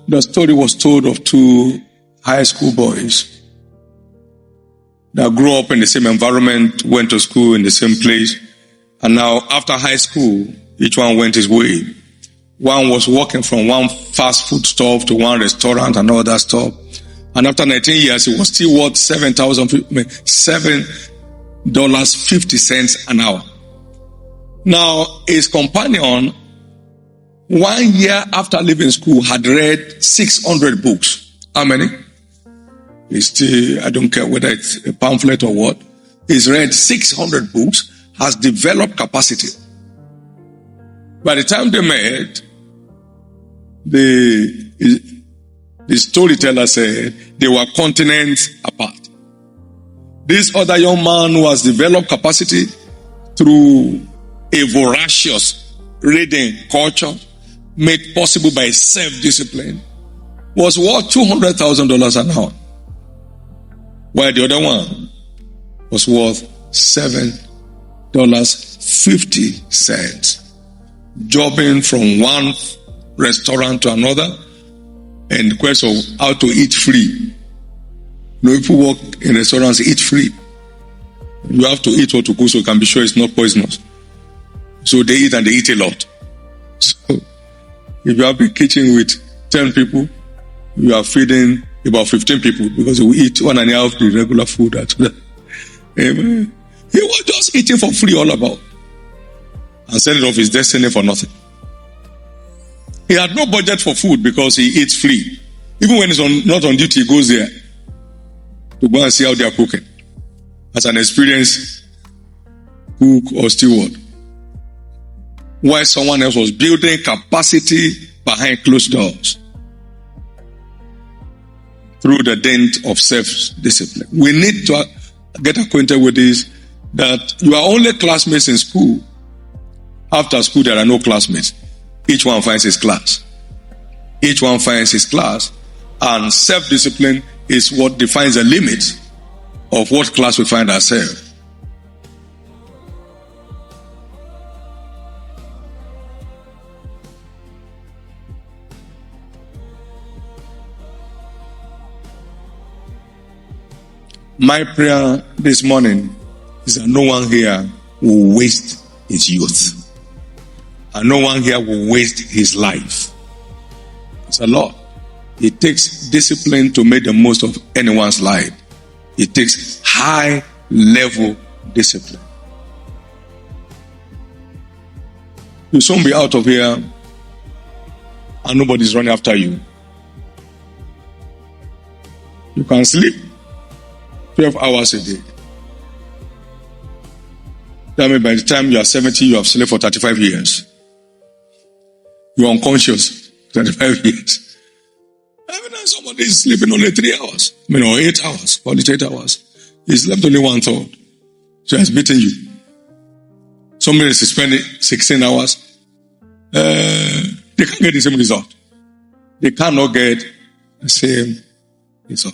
The story was told of two high school boys that grew up in the same environment, went to school in the same place, and now after high school, each one went his way. One was walking from one fast food store to one restaurant and all that stuff. And after 19 years, it was still worth $7.50 an hour. Now, his companion, 1 year after leaving school, had read 600 books. How many? It's still, I don't care whether it's a pamphlet or what. He's read 600 books, has developed capacity. By the time they met, the storyteller said they were continents apart. This other young man who has developed capacity through a voracious reading culture made possible by self-discipline was worth $200,000 an hour, while the other one was worth $7.50, jobbing from one restaurant to another in the quest of how to eat free. No, people work in restaurants, eat free. You have to eat what to cook so you can be sure it's not poisonous. So they eat and they eat a lot. So if you have a kitchen with 10 people, you are feeding about 15 people because you eat 1.5 the regular food. Amen. He was just eating for free all about and selling off his destiny for nothing. He had no budget for food because he eats free. Even when he's not on duty, he goes there to go and see how they are cooking as an experienced cook or steward. While someone else was building capacity behind closed doors through the dint of self-discipline. We need to get acquainted with this, that you are only classmates in school. After school, there are no classmates. Each one finds his class. Each one finds his class, and self-discipline is what defines the limits of what class we find ourselves. My prayer this morning is that no one here will waste his youth. And no one here will waste his life. It's a lot. It takes discipline to make the most of anyone's life. It takes high level discipline. You'll soon be out of here and nobody's running after you. You can sleep 12 hours a day. That means by the time you are 70, you have slept for 35 years. You are unconscious 35 years. Every time somebody is sleeping only 3 hours, or 8 hours, call it 8 hours. He slept only 1/3. So he has beaten you. Somebody is spending 16 hours. They can't get the same result. They cannot get the same result.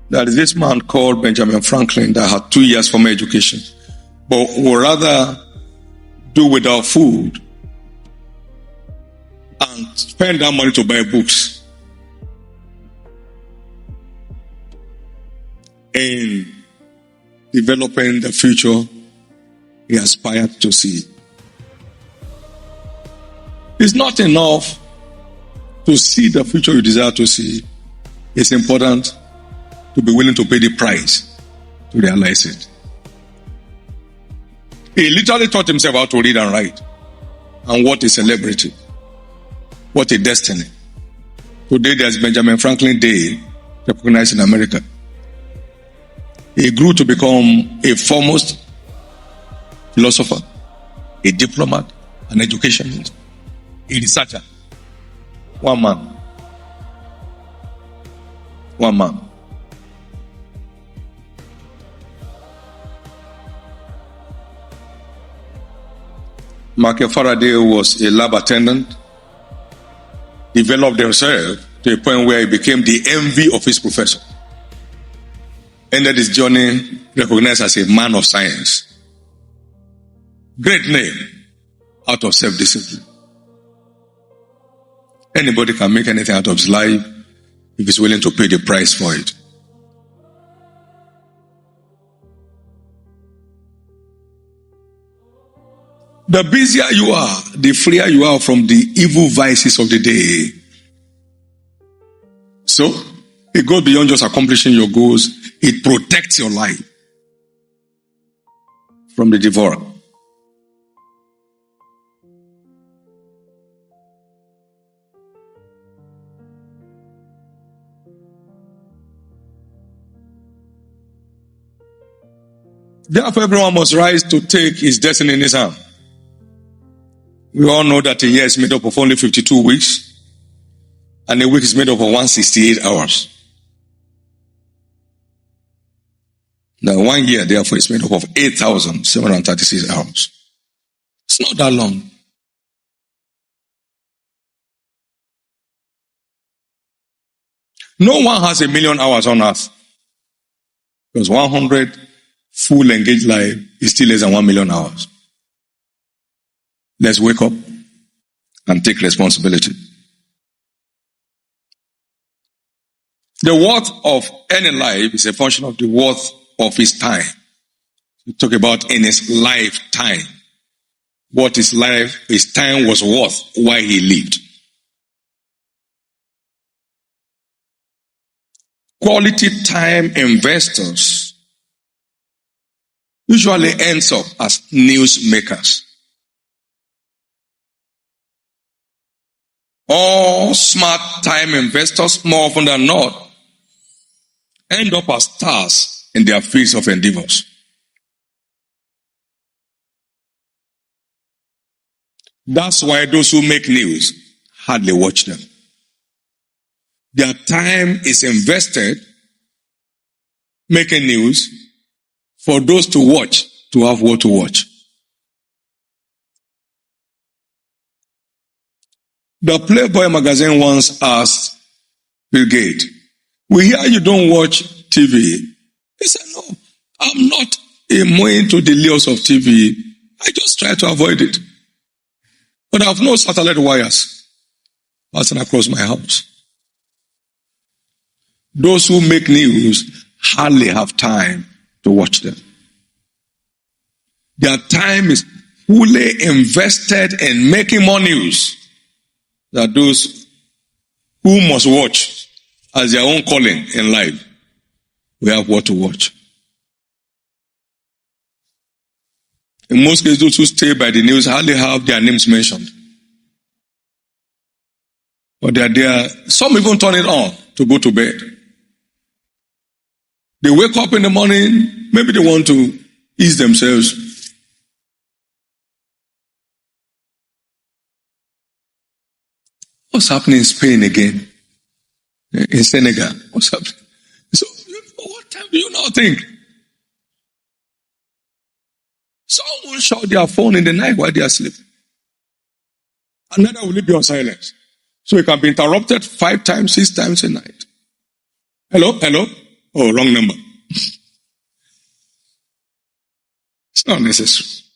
There is this man called Benjamin Franklin that had 2 years formal education, but would rather do without food and spend that money to buy books. In developing the future he aspired to see. It's not enough to see the future you desire to see. It's important to be willing to pay the price to realize it. He literally taught himself how to read and write, and what a celebrity, what a destiny. Today there's Benjamin Franklin Day recognized in America. He grew to become a foremost philosopher, a diplomat, an educationist, a researcher. One man. Michael Faraday was a lab attendant, developed himself to a point where he became the envy of his professor. Ended his journey recognized as a man of science. great name out of self-discipline. Anybody can make anything out of his life if he's willing to pay the price for it. The busier you are, the freer you are from the evil vices of the day. So, it goes beyond just accomplishing your goals. It protects your life from the devourer. Therefore, everyone must rise to take his destiny in his hand. We all know that a year is made up of only 52 weeks, and a week is made up of 168 hours. Now, 1 year, therefore, is made up of 8,736 hours. It's not that long. No one has 1,000,000 hours on earth, because 100 full engaged life is still less than 1,000,000 hours. Let's wake up and take responsibility. The worth of any life is a function of the worth of his time. We talk about in his lifetime. What his time was worth while he lived. Quality time investors usually ends up as newsmakers. All smart time investors, more often than not, end up as stars in their fields of endeavors. That's why those who make news hardly watch them. Their time is invested making news for those to watch, to have what to watch. The Playboy magazine once asked Bill Gates, "We hear you don't watch TV." He said, "No, I'm not immune to the lures of TV. I just try to avoid it. But I have no satellite wires passing across my house." Those who make news hardly have time to watch them. Their time is fully invested in making more news than those who must watch as their own calling in life. We have what to watch. In most cases, those who stay by the news hardly have their names mentioned. But they are there. Some even turn it on to go to bed. They wake up in the morning, maybe they want to ease themselves. What's happening in Spain again? In Senegal? What's happening? So, what time do you now think? Someone shut their phone in the night while they are sleeping. Another will be on silence. So it can be interrupted 5 times, 6 times a night. Hello? Oh, wrong number. It's not necessary.